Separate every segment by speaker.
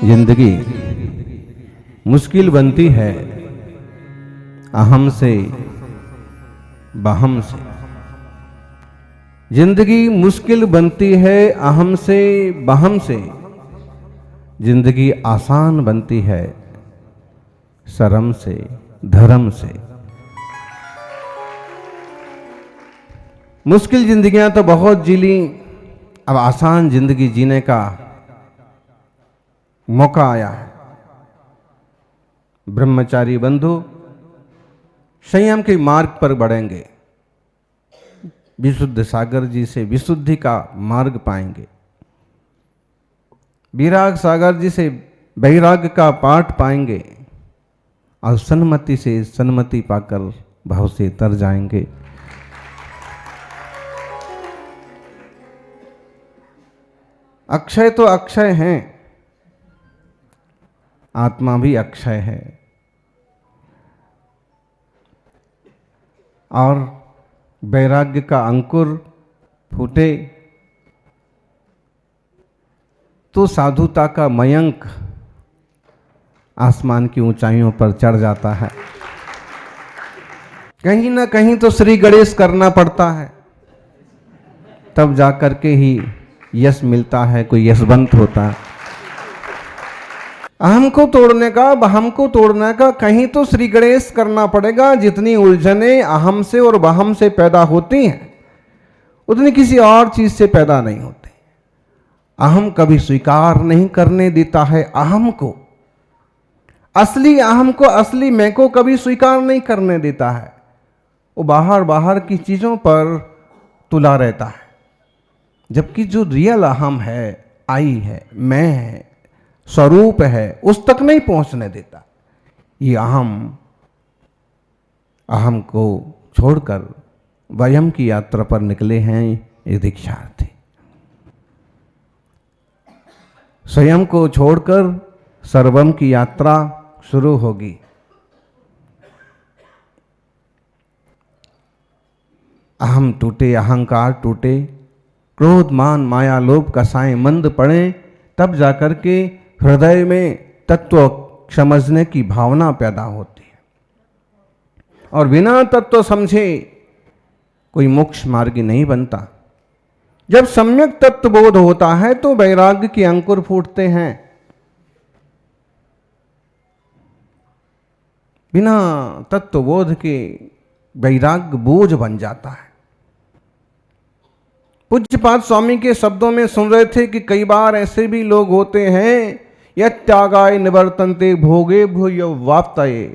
Speaker 1: जिंदगी मुश्किल बनती है अहम से बहम से। जिंदगी मुश्किल बनती है अहम से बहम से। जिंदगी आसान बनती है शर्म से धर्म से। मुश्किल जिंदगियां तो बहुत जी ली, अब आसान जिंदगी जीने का मौका आया है। ब्रह्मचारी बंधु संयम के मार्ग पर बढ़ेंगे, विशुद्ध सागर जी से विशुद्धि का मार्ग पाएंगे, विराग सागर जी से वैराग्य का पाठ पाएंगे और सन्मति से सन्मति पाकर भाव से तर जाएंगे। अक्षय तो अक्षय हैं, आत्मा भी अक्षय है और वैराग्य का अंकुर फूटे तो साधुता का मयंक आसमान की ऊंचाइयों पर चढ़ जाता है। कहीं ना कहीं तो श्री गणेश करना पड़ता है, तब जाकर के ही यश मिलता है, कोई यशवंत होता है। अहम को तोड़ने का, बहम को तोड़ने का कहीं तो श्री गणेश करना पड़ेगा। जितनी उलझने अहम से और बहम से पैदा होती हैं उतनी किसी और चीज से पैदा नहीं होती। अहम कभी स्वीकार नहीं करने देता है अहम को, असली अहम को, असली मैं को कभी स्वीकार नहीं करने देता है। वो बाहर बाहर की चीजों पर तुला रहता है, जबकि जो रियल अहम है, आई है, मैं है, स्वरूप है, उस तक नहीं पहुंचने देता। ये अहम को छोड़कर वयम की यात्रा पर निकले हैं ये दीक्षार्थी। स्वयं को छोड़कर सर्वम की यात्रा शुरू होगी। अहम टूटे, अहंकार टूटे, क्रोध मान माया लोभ कसाएं मंद पड़े, तब जाकर के हृदय में तत्व समझने की भावना पैदा होती है। और बिना तत्व समझे कोई मोक्ष मार्गी नहीं बनता। जब सम्यक तत्व बोध होता है तो वैराग्य के अंकुर फूटते हैं। बिना तत्व बोध के वैराग्य बोझ बन जाता है। पूज्यपाद स्वामी के शब्दों में सुन रहे थे कि कई बार ऐसे भी लोग होते हैं, यत्यागाय निवर्तन्ते भोगे भूय वाप्तये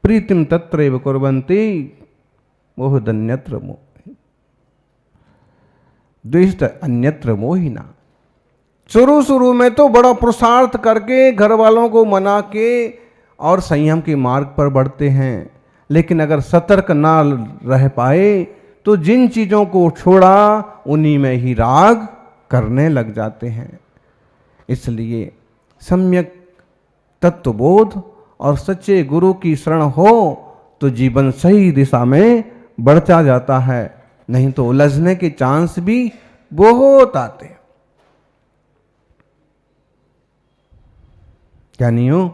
Speaker 1: प्रीतिम तत्रैव कुर्वन्ति मोहदन्यत्र मोहि द्वेष्ट अन्यत्र मोहिना। शुरू में तो बड़ा पुरुषार्थ करके घर वालों को मना के और संयम के मार्ग पर बढ़ते हैं, लेकिन अगर सतर्क ना रह पाए तो जिन चीजों को छोड़ा उन्हीं में ही राग करने लग जाते हैं। इसलिए सम्यक तत्वबोध और सच्चे गुरु की शरण हो तो जीवन सही दिशा में बढ़ता जाता है, नहीं तो उलझने के चांस भी बहुत आते हैं। ज्ञानियों,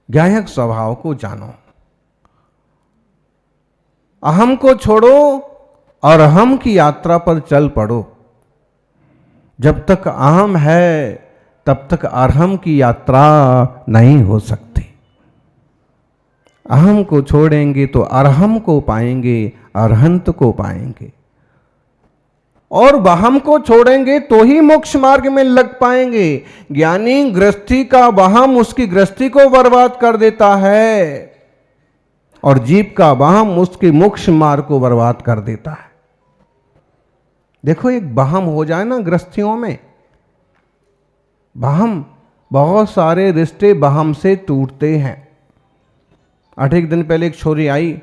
Speaker 1: गायक स्वभाव को जानो, अहम को छोड़ो और हम की यात्रा पर चल पड़ो। जब तक अहम है तब तक अरहम की यात्रा नहीं हो सकती। अहम को छोड़ेंगे तो अरहम को पाएंगे, अरहंत को पाएंगे, और बहम को छोड़ेंगे तो ही मोक्ष मार्ग में लग पाएंगे। ज्ञानी गृहस्थी का बहम उसकी गृहस्थी को बर्बाद कर देता है और जीव का बहम उसके मोक्ष मार्ग को बर्बाद कर देता है। देखो, एक बहम हो जाए ना गृहस्थियों में, बहम, बहुत सारे रिश्ते बहम से टूटते हैं। 8 दिन पहले एक छोरी आई,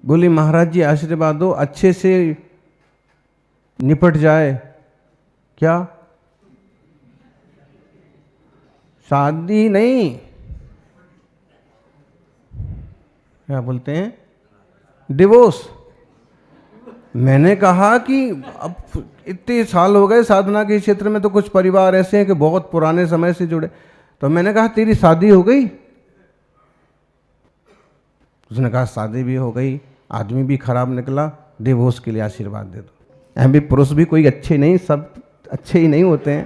Speaker 1: बोली महाराज जी आशीर्वाद दो, अच्छे से निपट जाए। क्या? शादी नहीं, क्या बोलते हैं, डिवोर्स। मैंने कहा कि अब इतने साल हो गए साधना के क्षेत्र में, तो कुछ परिवार ऐसे हैं कि बहुत पुराने समय से जुड़े। तो मैंने कहा तेरी शादी हो गई? उसने कहा शादी भी हो गई, आदमी भी खराब निकला, डिवोर्स के लिए आशीर्वाद दे दो। अभी पुरुष भी कोई अच्छे नहीं, सब अच्छे ही नहीं होते हैं।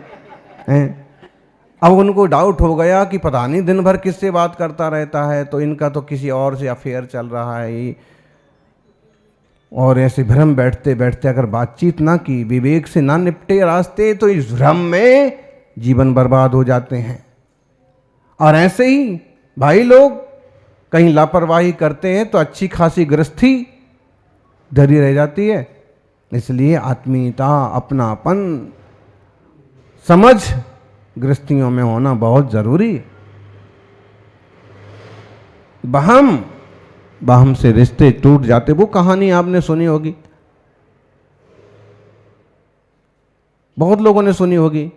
Speaker 1: अब उनको डाउट हो गया कि पता नहीं दिन भर किससे बात करता रहता है, तो इनका तो किसी और से अफेयर चल रहा है। और ऐसे भ्रम बैठते बैठते अगर बातचीत ना की, विवेक से ना निपटे रास्ते, तो इस भ्रम में जीवन बर्बाद हो जाते हैं। और ऐसे ही भाई लोग कहीं लापरवाही करते हैं तो अच्छी खासी गृहस्थी धरी रह जाती है। इसलिए आत्मीयता, अपनापन, समझ गृहस्थियों में होना बहुत जरूरी है। बहम से रिश्ते टूट जाते, वो कहानी आपने सुनी होगी, बहुत लोगों ने सुनी होगी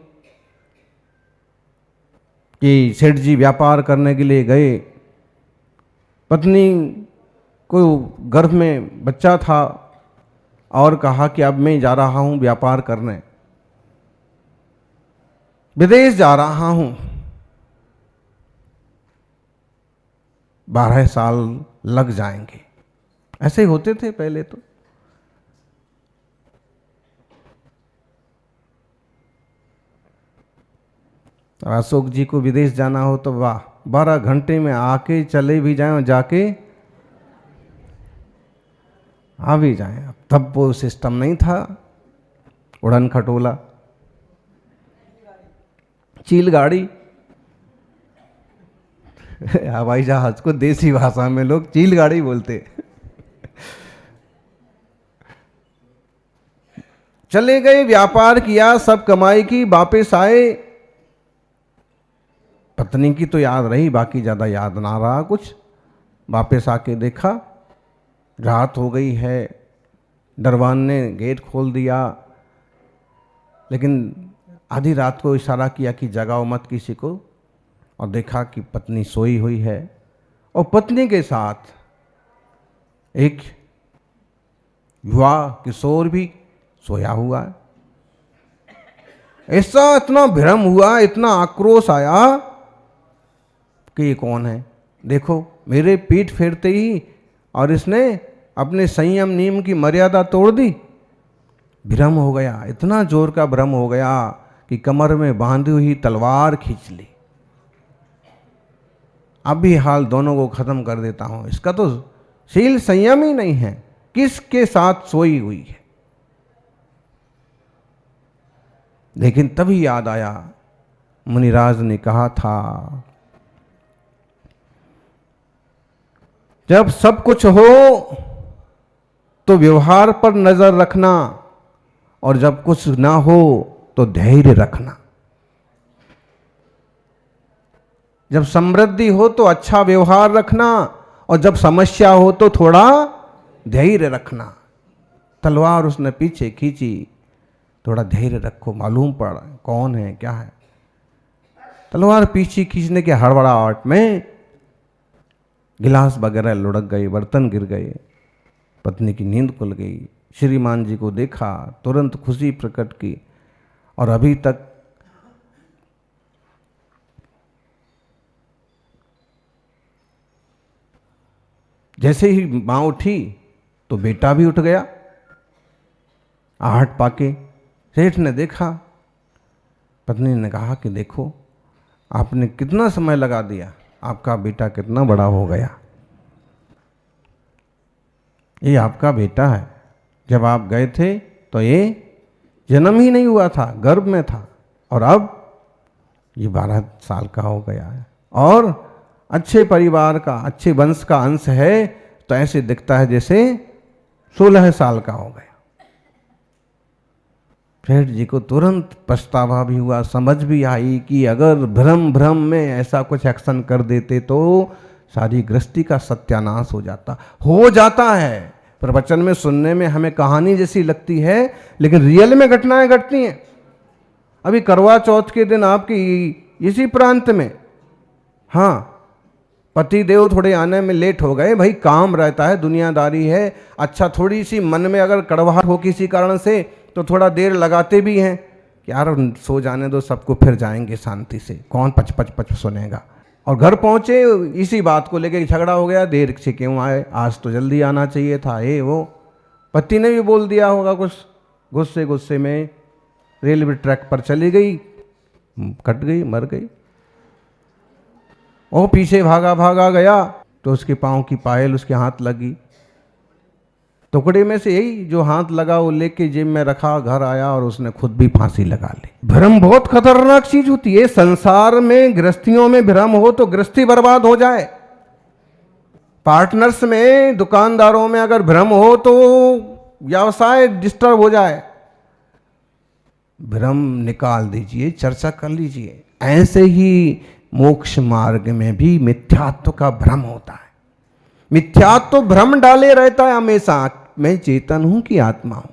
Speaker 1: कि सेठ जी व्यापार करने के लिए गए, पत्नी को गर्भ में बच्चा था और कहा कि अब मैं जा रहा हूं व्यापार करने, विदेश जा रहा हूं। 12 साल लग जाएंगे। ऐसे ही होते थे पहले तो। अशोक जी को विदेश जाना हो तो वाह, 12 घंटे में आके चले भी जाएं और जाके आ भी जाएं। तब वो सिस्टम नहीं था, उड़न खटोला, चील गाड़ी, हवाई जहाज को देसी भाषा में लोग चील गाड़ी बोलते। चले गए, व्यापार किया, सब कमाई की, वापस आए। पत्नी की तो याद रही, बाकी ज्यादा याद ना रहा कुछ। वापस आके देखा रात हो गई है, दरवान ने गेट खोल दिया, लेकिन आधी रात को इशारा किया कि जगाओ मत किसी को, और देखा कि पत्नी सोई हुई है और पत्नी के साथ एक युवा किशोर भी सोया हुआ है। ऐसा इतना भ्रम हुआ, इतना आक्रोश आया कि ये कौन है, देखो मेरे पीठ फेरते ही और इसने अपने संयम नियम की मर्यादा तोड़ दी। भ्रम हो गया, इतना जोर का भ्रम हो गया कि कमर में बांधी हुई तलवार खींच ली। अब भी हाल दोनों को खत्म कर देता हूं, इसका तो शील संयम ही नहीं है, किसके साथ सोई हुई है। लेकिन तभी याद आया, मुनिराज ने कहा था जब सब कुछ हो तो व्यवहार पर नजर रखना, और जब कुछ ना हो तो धैर्य रखना। जब समृद्धि हो तो अच्छा व्यवहार रखना, और जब समस्या हो तो थोड़ा धैर्य रखना। तलवार उसने पीछे खींची, थोड़ा धैर्य रखो, मालूम पड़ा कौन है क्या है। तलवार पीछे खींचने के हड़बड़ाहट में गिलास वगैरह लुढ़क गए, बर्तन गिर गए, पत्नी की नींद खुल गई। श्रीमान जी को देखा, तुरंत खुशी प्रकट की, और अभी तक जैसे ही मां उठी तो बेटा भी उठ गया। आहट पाके सेठ ने देखा, पत्नी ने कहा कि देखो आपने कितना समय लगा दिया, आपका बेटा कितना बड़ा हो गया। ये आपका बेटा है, जब आप गए थे तो ये जन्म ही नहीं हुआ था, गर्भ में था, और अब ये 12 साल का हो गया है, और अच्छे परिवार का, अच्छे वंश का अंश है, तो ऐसे दिखता है जैसे 16 साल का हो गया। सेठ जी को तुरंत पछतावा भी हुआ, समझ भी आई कि अगर भ्रम में ऐसा कुछ एक्शन कर देते तो सारी गृहस्थी का सत्यानाश हो जाता है। प्रवचन में सुनने में हमें कहानी जैसी लगती है, लेकिन रियल में घटनाएं घटती हैं। अभी करवा चौथ के दिन आपकी इसी प्रांत में, हाँ, पति देव थोड़े आने में लेट हो गए, भाई काम रहता है, दुनियादारी है, अच्छा थोड़ी सी मन में अगर कड़वाहट हो किसी कारण से तो थोड़ा देर लगाते भी हैं, यार सो जाने दो सबको, फिर जाएंगे शांति से, कौन पच पच पच सुनेगा। और घर पहुंचे इसी बात को लेके झगड़ा हो गया, देर से क्यों आए, आज तो जल्दी आना चाहिए था, ये वो। पति ने भी बोल दिया होगा कुछ, गुस्से गुस्से में रेलवे ट्रैक पर चली गई, कट गई, मर गई। वो पीछे भागा भागा गया तो उसके पाँव की पायल उसके हाथ लगी, टुकड़े में से यही जो हाथ लगा वो लेके जेब में रखा, घर आया और उसने खुद भी फांसी लगा ली। भ्रम बहुत खतरनाक चीज होती है। संसार में गृहस्थियों में भ्रम हो तो गृहस्थी बर्बाद हो जाए, पार्टनर्स में दुकानदारों में अगर भ्रम हो तो व्यवसाय डिस्टर्ब हो जाए। भ्रम निकाल दीजिए, चर्चा कर लीजिए। ऐसे ही मोक्ष मार्ग में भी मिथ्यात्व का भ्रम होता है। मिथ्यात्व भ्रम डाले रहता है हमेशा, मैं चेतन हूं कि आत्मा हूं,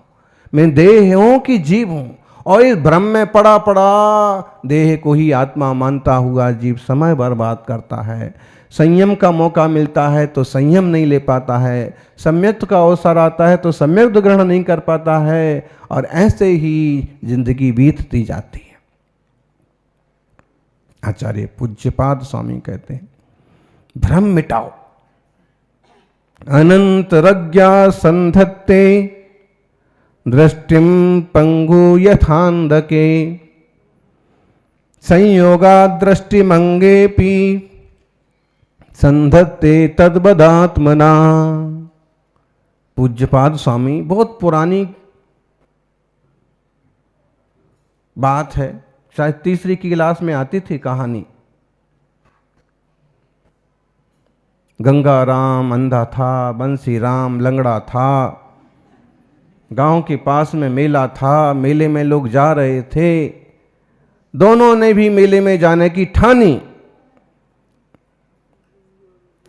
Speaker 1: मैं देह हूं कि जीव हूं, और इस भ्रम में पड़ा पड़ा देह को ही आत्मा मानता हुआ जीव समय बर्बाद करता है। संयम का मौका मिलता है तो संयम नहीं ले पाता है, सम्यक्त का अवसर आता है तो सम्यक्त ग्रहण नहीं कर पाता है, और ऐसे ही जिंदगी बीतती जाती है। आचार्य पूज्यपाद स्वामी कहते हैं, भ्रम मिटाओ। अनंतरज्ञा संधत्ते दृष्टिम पंगु यथांधके संयोगा दृष्टिमंगेपि संधत्ते तद्वदात्मना। पूज्यपाद स्वामी, बहुत पुरानी बात है, शायद तीसरी की क्लास में आती थी कहानी। गंगाराम अंधा था, बंसी राम लंगड़ा था, गांव के पास में मेला था, मेले में लोग जा रहे थे, दोनों ने भी मेले में जाने की ठानी।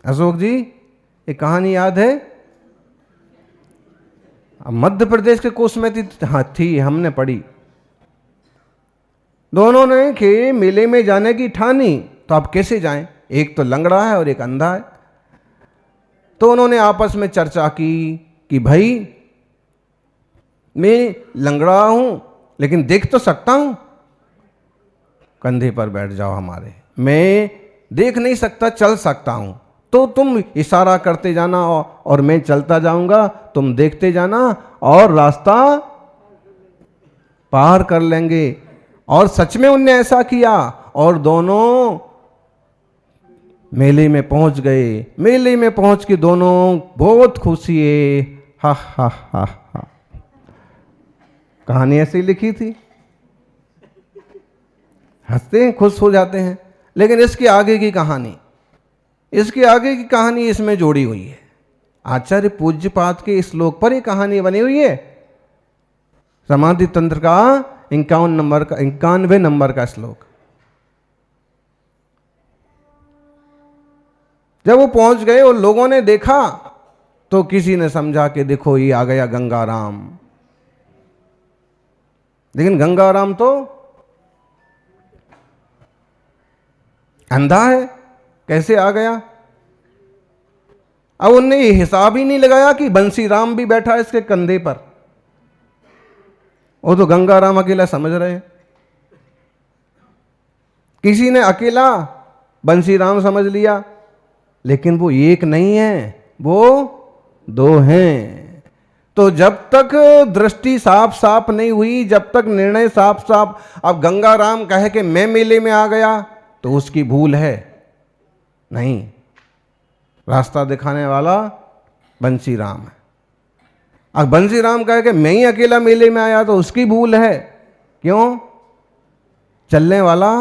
Speaker 1: अशोक जी, ये कहानी याद है? मध्य प्रदेश के कोष में थी, हमने पढ़ी। दोनों ने के मेले में जाने की ठानी, तो अब कैसे जाएं? एक तो लंगड़ा है और एक अंधा है। तो उन्होंने आपस में चर्चा की कि भाई मैं लंगड़ा हूं लेकिन देख तो सकता हूं, कंधे पर बैठ जाओ हमारे, मैं देख नहीं सकता चल सकता हूं, तो तुम इशारा करते जाना और मैं चलता जाऊंगा, तुम देखते जाना और रास्ता पार कर लेंगे। और सच में उनने ऐसा किया और दोनों मेले में पहुंच गए। मेले में पहुंच के दोनों बहुत खुशी है, हा हा हा हा। कहानी ऐसे ही लिखी थी, हंसते हैं, खुश हो जाते हैं। लेकिन इसके आगे की कहानी, इसके आगे की कहानी इसमें जोड़ी हुई है। आचार्य पूज्यपाद के श्लोक पर ये कहानी बनी हुई है। समाधि तंत्र का 91 नंबर का श्लोक। जब वो पहुंच गए और लोगों ने देखा तो किसी ने समझा कि देखो ये आ गया गंगाराम, लेकिन गंगाराम तो अंधा है, कैसे आ गया? अब उनने ये हिसाब ही नहीं लगाया कि बंसी राम भी बैठा है इसके कंधे पर। वो तो गंगाराम अकेला समझ रहे हैं। किसी ने अकेला बंसी राम समझ लिया, लेकिन वो एक नहीं है, वो दो हैं। तो जब तक दृष्टि साफ साफ नहीं हुई, जब तक निर्णय साफ साफ, अब गंगाराम कहे कि मैं मेले में आ गया तो उसकी भूल है नहीं, रास्ता दिखाने वाला बंसी राम है। अब बंसी राम कहे कि मैं ही अकेला मेले में आया तो उसकी भूल है, क्यों? चलने वाला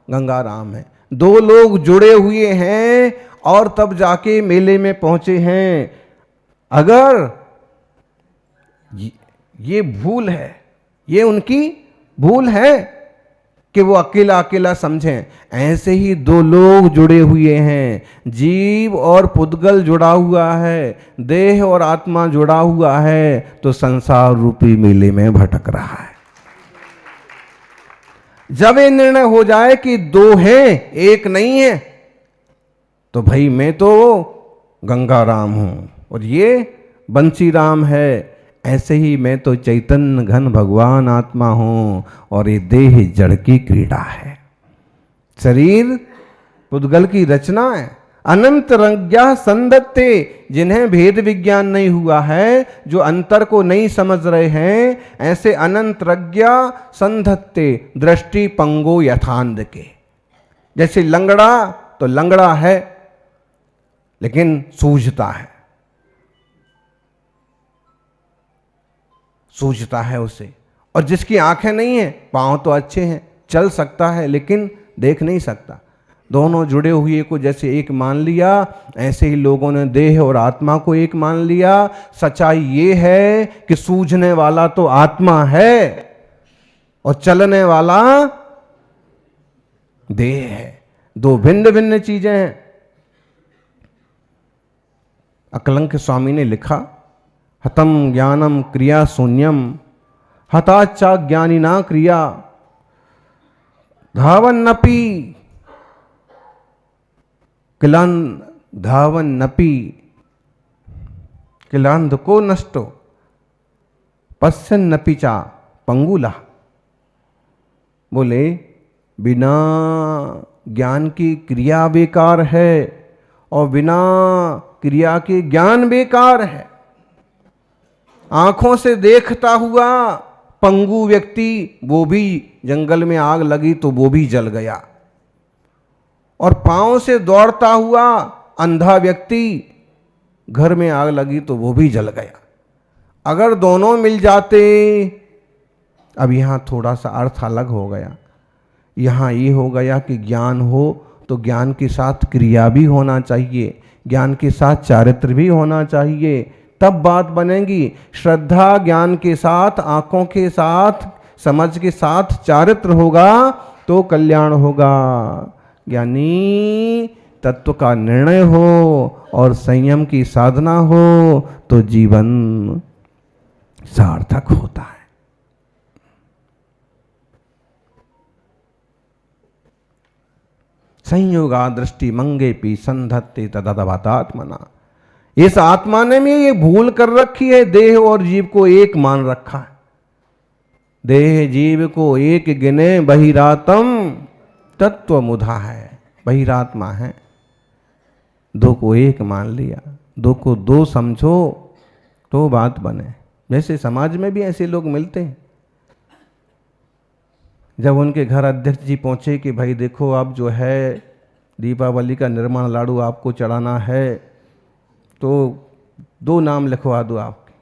Speaker 1: गंगाराम है। दो लोग जुड़े हुए हैं और तब जाके मेले में पहुंचे हैं। अगर ये भूल है, ये उनकी भूल है कि वो अकेला अकेला समझें। ऐसे ही दो लोग जुड़े हुए हैं, जीव और पुद्गल जुड़ा हुआ है, देह और आत्मा जुड़ा हुआ है, तो संसार रूपी मेले में भटक रहा है। जब ये निर्णय हो जाए कि दो हैं एक नहीं है, तो भाई मैं तो गंगा राम हूँ और ये बंसी राम है। ऐसे ही मैं तो चैतन्य घन भगवान आत्मा हूँ और ये देह जड़ की क्रीड़ा है। शरीर पुद्गल की रचना है। अनंत रज्ञा संधत्ते, जिन्हें भेद विज्ञान नहीं हुआ है, जो अंतर को नहीं समझ रहे हैं, ऐसे अनंत रज्ञा संधत्ते दृष्टि पंगो यथांध के। जैसे लंगड़ा तो लंगड़ा है लेकिन सूझता है, सूझता है उसे। और जिसकी आंखें नहीं है, पांव तो अच्छे हैं, चल सकता है लेकिन देख नहीं सकता। दोनों जुड़े हुए को जैसे एक मान लिया, ऐसे ही लोगों ने देह और आत्मा को एक मान लिया। सच्चाई ये है कि सूझने वाला तो आत्मा है और चलने वाला देह है। दो भिन्न भिन्न चीजें हैं। अकलंक स्वामी ने लिखा, हतम ज्ञानम क्रिया शून्यम, हताचा ज्ञानिना क्रिया, धावन्नपि धावन्नपि किलांध को नष्टो, पश्यन्नपि चा पंगुला। बोले बिना ज्ञान की क्रिया बेकार है और बिना क्रिया के ज्ञान बेकार है। आंखों से देखता हुआ पंगु व्यक्ति, वो भी जंगल में आग लगी तो वो भी जल गया। और पांव से दौड़ता हुआ अंधा व्यक्ति, घर में आग लगी तो वो भी जल गया। अगर दोनों मिल जाते, अब यहां थोड़ा सा अर्थ अलग हो गया। यहां ये हो गया कि ज्ञान हो तो ज्ञान के साथ क्रिया भी होना चाहिए, ज्ञान के साथ चारित्र भी होना चाहिए, तब बात बनेगी। श्रद्धा ज्ञान के साथ, आंखों के साथ, समझ के साथ चारित्र होगा तो कल्याण होगा। ज्ञानी तत्व का निर्णय हो और संयम की साधना हो तो जीवन सार्थक होता है। संयोगा दृष्टि मंगे पी संधत्ते तदवातात्मना। इस आत्मा ने में ये भूल कर रखी है, देह और जीव को एक मान रखा है। देह जीव को एक गिने बहिरातम तत्व मुधा है, बहिरात्मा है। दो को एक मान लिया, दो को दो समझो तो बात बने। जैसे समाज में भी ऐसे लोग मिलते हैं। जब उनके घर अध्यक्ष जी पहुंचे कि भाई देखो अब जो है दीपावली का निर्माण लाडू आपको चढ़ाना है तो 2 नाम लिखवा दो आपके।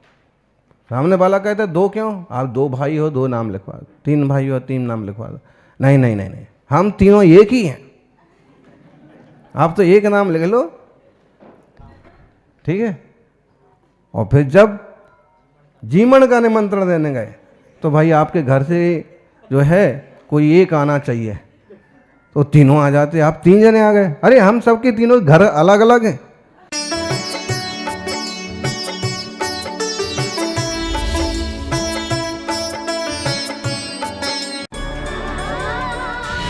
Speaker 1: सामने वाला कहता है 2 क्यों, आप 2 भाई हो 2 नाम लिखवा दो, 3 भाई हो 3 नाम लिखवा दो। नहीं नहीं नहीं नहीं, हम तीनों एक ही हैं, आप तो एक नाम लिख लो, ठीक है। और फिर जब जीमण का निमंत्रण देने गए तो भाई आपके घर से जो है कोई एक आना चाहिए, तो तीनों आ जाते। आप 3 जने आ गए, अरे हम सबके तीनों घर अलग अलग हैं,